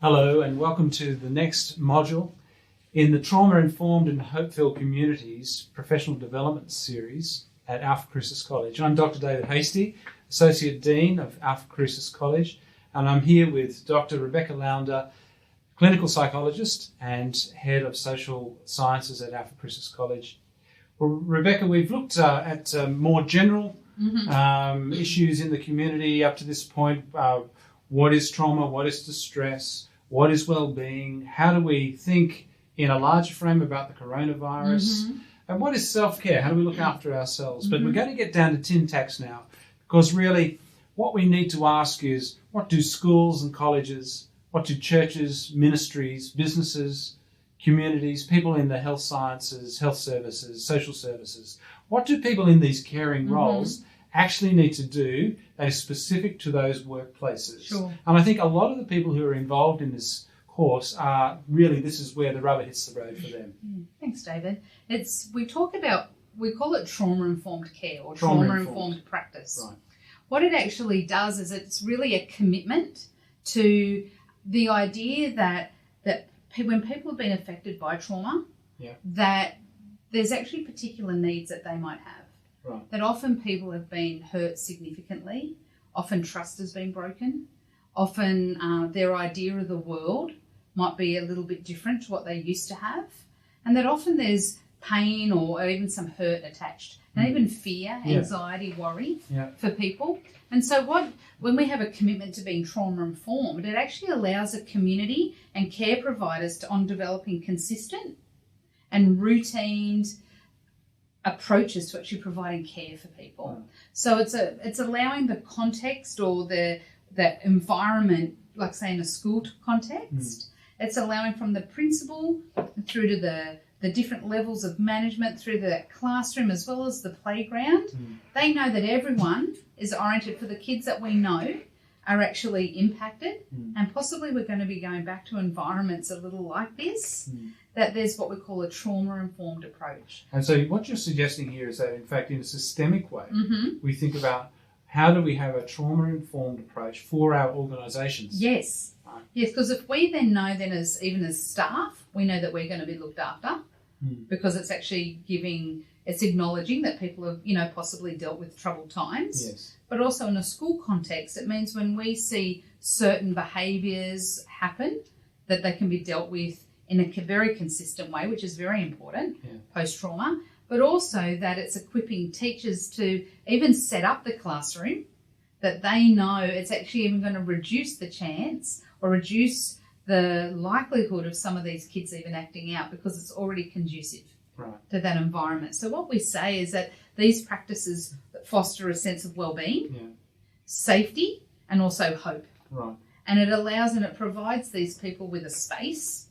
Hello and welcome to the next module in the Trauma-Informed and Hope-Filled Communities Professional Development Series at Alphacrucis College. I'm Dr. David Hastie, Associate Dean of Alphacrucis College, and I'm here with Dr. Rebecca Launder, Clinical Psychologist and Head of Social Sciences at Alphacrucis College. Well, Rebecca, we've looked at more general issues in the community up to this point. What is trauma? What is distress? What is well-being? How do we think in a larger frame about the coronavirus? And what is self-care? How do we look after ourselves? But we're going to get down to tin tacks now, because really what we need to ask is, what do schools and colleges, what do churches, ministries, businesses, communities, people in the health sciences, health services, social services, what do people in these caring roles actually need to do that is specific to those workplaces? Sure. And I think a lot of the people who are involved in this course are really, this is where the rubber hits the road for them. Thanks, David. We call it trauma-informed care or trauma-informed practice. Right. What it actually does is it's really a commitment to the idea that when people have been affected by trauma, that there's actually particular needs that they might have. Right. That often people have been hurt significantly, often trust has been broken, often their idea of the world might be a little bit different to what they used to have, and that often there's pain or even some hurt attached, and even fear, anxiety, worry for people. And so when we have a commitment to being trauma-informed, it actually allows a community and care providers on developing consistent and routine approaches to actually providing care for people. So it's allowing the context or the environment, like say in a school context, it's allowing from the principal through to the different levels of management, through to that classroom as well as the playground. They know that everyone is oriented for the kids that we know are actually impacted, and possibly we're going to be going back to environments a little like this, that there's what we call a trauma-informed approach. And so what you're suggesting here is that, in fact, in a systemic way, we think about how do we have a trauma-informed approach for our organisations? Yes. Right. Yes, because if we then know, even as staff, we know that we're going to be looked after, because it's actually it's acknowledging that people have, possibly dealt with troubled times. Yes. But also in a school context, it means when we see certain behaviours happen, that they can be dealt with in a very consistent way, which is very important post-trauma, but also that it's equipping teachers to even set up the classroom, that they know it's actually even going to reduce the chance or reduce the likelihood of some of these kids even acting out, because it's already conducive to that environment. So what we say is that these practices foster a sense of well-being, safety, and also hope. Right. And it allows and it provides these people with a space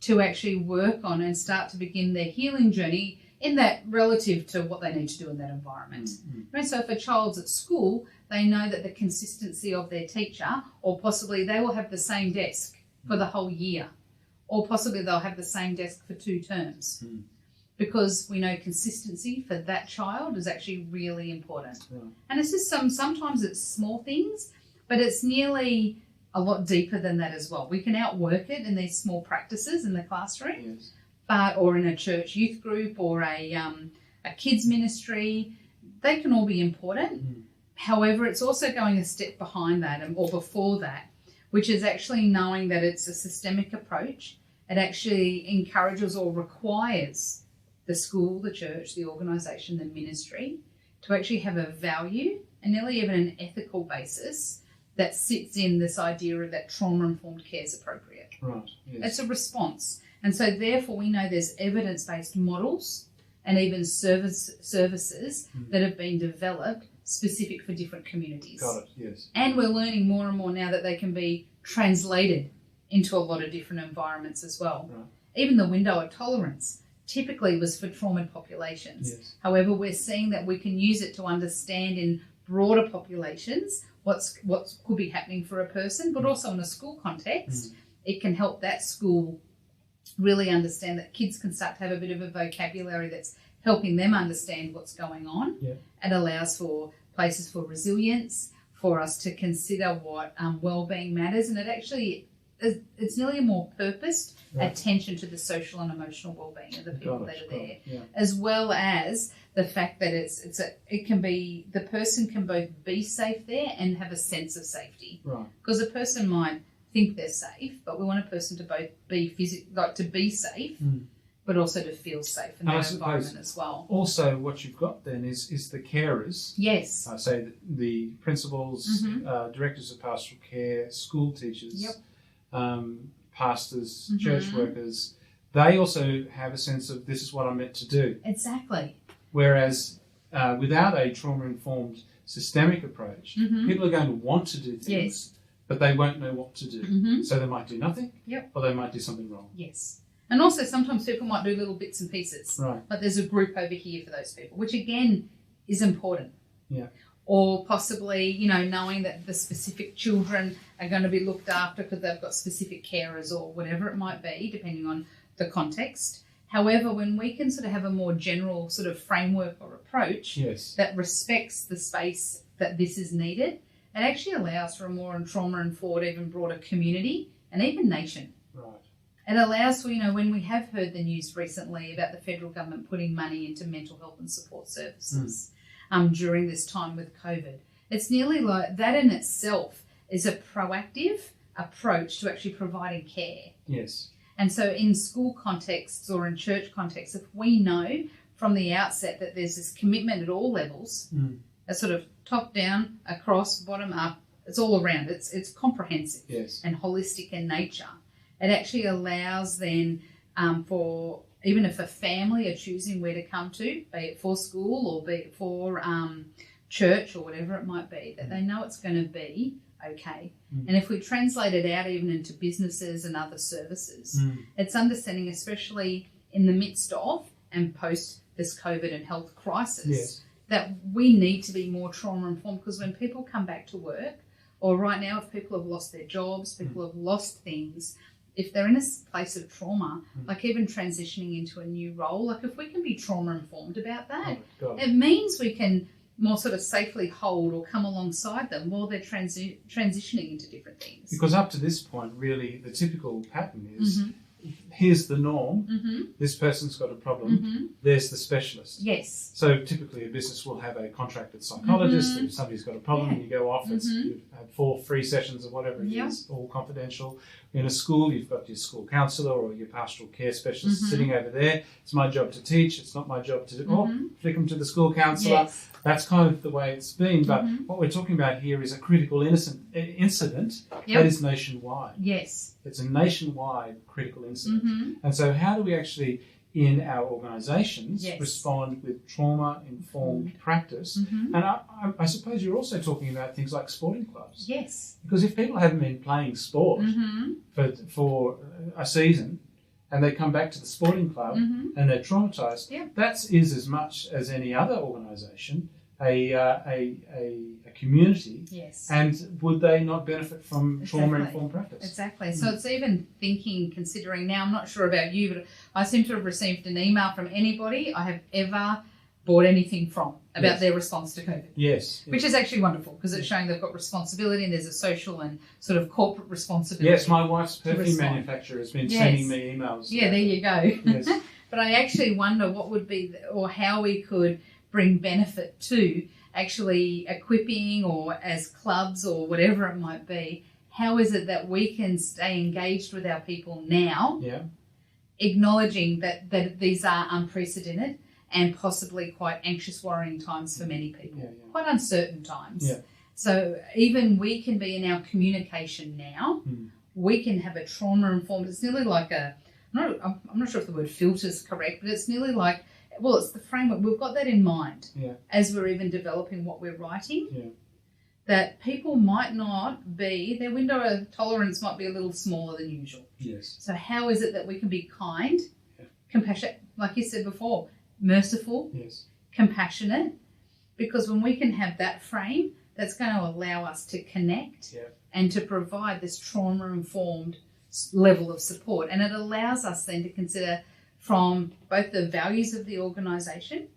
to actually work on and start to begin their healing journey in that relative to what they need to do in that environment. And so if a child's at school, they know that the consistency of their teacher, or possibly they will have the same desk for the whole year, or possibly they'll have the same desk for 2 terms. Because we know consistency for that child is actually really important. And it's just sometimes it's small things, but it's nearly a lot deeper than that as well. We can outwork it in these small practices in the classroom, or in a church youth group or a kids ministry. They can all be important. However, it's also going a step behind that or before that, which is actually knowing that it's a systemic approach. It actually encourages or requires the school, the church, the organisation, the ministry to actually have a value and nearly even an ethical basis that sits in this idea of that trauma-informed care is appropriate. Right. Yes. It's a response. And so therefore we know there's evidence-based models and even services that have been developed specific for different communities. Got it, yes. And we're learning more and more now that they can be translated into a lot of different environments as well. Right. Even the window of tolerance typically was for trauma populations. However, we're seeing that we can use it to understand in broader populations what could be happening for a person, but also in a school context, it can help that school really understand that kids can start to have a bit of a vocabulary that's helping them understand what's going on. It allows for places for resilience, for us to consider what well-being matters, and it actually it's nearly a more purposed attention to the social and emotional well-being of the people that are there, as well as the fact that the person can both be safe there and have a sense of safety. Right. Because a person might think they're safe, but we want a person to both be to be safe, but also to feel safe in their environment as well. Also, what you've got then is the carers. Yes. So the principals, directors of pastoral care, school teachers, pastors, church workers. They also have a sense of this is what I'm meant to do. Exactly. Whereas without a trauma-informed systemic approach, people are going to want to do things, but they won't know what to do. So they might do nothing, or they might do something wrong. Yes. And also sometimes people might do little bits and pieces. Right. Like there's a group over here for those people, which again is important. Yeah. Or possibly, knowing that the specific children are going to be looked after because they've got specific carers or whatever it might be, depending on the context. However, when we can sort of have a more general sort of framework or approach that respects the space that this is needed, it actually allows for a more trauma-informed, even broader community and even nation. Right. It allows for, when we have heard the news recently about the federal government putting money into mental health and support services during this time with COVID, it's nearly like that in itself is a proactive approach to actually providing care. Yes. And so in school contexts or in church contexts, if we know from the outset that there's this commitment at all levels, a sort of top down, across, bottom up, it's all around, it's comprehensive and holistic in nature. It actually allows then for, even if a family are choosing where to come to, be it for school or be it for church or whatever it might be, that they know it's going to be okay. And if we translate it out even into businesses and other services, it's understanding, especially in the midst of and post this COVID and health crisis, that we need to be more trauma informed, because when people come back to work, or right now if people have lost their jobs, people have lost things, if they're in a place of trauma, like even transitioning into a new role, like if we can be trauma informed about that, it means we can more sort of safely hold or come alongside them while they're transitioning into different things. Because up to this point, really, the typical pattern is, here's the norm, this person's got a problem, there's the specialist. Yes. So typically a business will have a contracted psychologist. If somebody's got a problem, you go off, you have 4 free sessions or whatever it is, all confidential. In a school, you've got your school counsellor or your pastoral care specialist sitting over there. It's my job to teach, it's not my job to flick them to the school counsellor. Yes. That's kind of the way it's been. But what we're talking about here is a critical incident that is nationwide. Yes. It's a nationwide critical incident. And so how do we actually, in our organisations, respond with trauma-informed practice? And I suppose you're also talking about things like sporting clubs. Yes. Because if people haven't been playing sport for a season, and they come back to the sporting club and they're traumatised, that is as much as any other organisation a community. Yes. And would they not benefit from trauma-informed practice? Exactly. So it's even considering now, I'm not sure about you, but I seem to have received an email from anybody I have ever bought anything from about their response to COVID. Yes. Which is actually wonderful, because it's showing they've got responsibility and there's a social and sort of corporate responsibility. Yes, my wife's perfume manufacturer has been sending me emails. Yeah, there you go. Yes. But I actually wonder what would be, or how we could bring benefit to actually equipping, or as clubs or whatever it might be, how is it that we can stay engaged with our people now, acknowledging that these are unprecedented and possibly quite anxious, worrying times for many people, quite uncertain times. So even we can be in our communication now, we can have a trauma-informed, it's nearly like I'm not sure if the word filter is correct, but it's nearly like, well, it's the framework. We've got that in mind as we're even developing what we're writing, that people might not be, their window of tolerance might be a little smaller than usual. Yes. So how is it that we can be kind, compassionate, like you said before, merciful, compassionate? Because when we can have that frame, that's going to allow us to connect and to provide this trauma-informed level of support. And it allows us then to consider from both the values of the organisation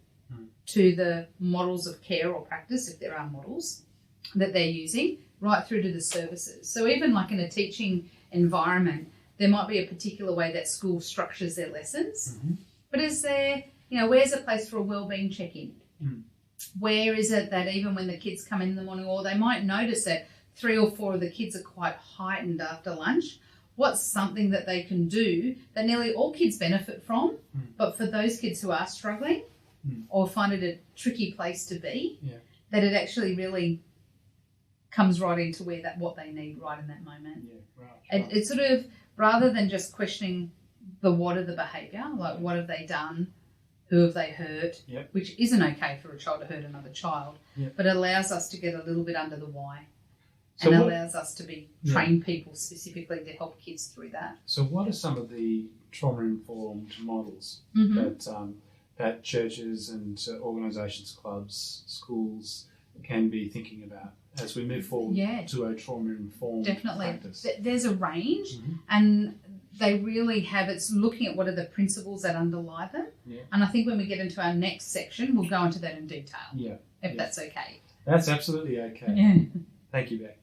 to the models of care or practice, if there are models that they're using, right through to the services. So even like in a teaching environment, there might be a particular way that school structures their lessons. But is there, where's a place for a wellbeing check-in? Where is it that even when the kids come in the morning, or they might notice that 3 or 4 of the kids are quite heightened after lunch, what's something that they can do that nearly all kids benefit from, but for those kids who are struggling or find it a tricky place to be, that it actually really comes right into what they need right in that moment. It's sort of, rather than just questioning what of the behaviour, like what have they done, who have they hurt, which isn't okay for a child to hurt another child, but it allows us to get a little bit under the why. And allows us to train people specifically to help kids through that. So what are some of the trauma-informed models that churches and organisations, clubs, schools can be thinking about as we move forward to a trauma-informed practice? There's a range, and they really have, it's looking at what are the principles that underlie them. And I think when we get into our next section, we'll go into that in detail, if that's okay. That's absolutely okay. Thank you, Beck.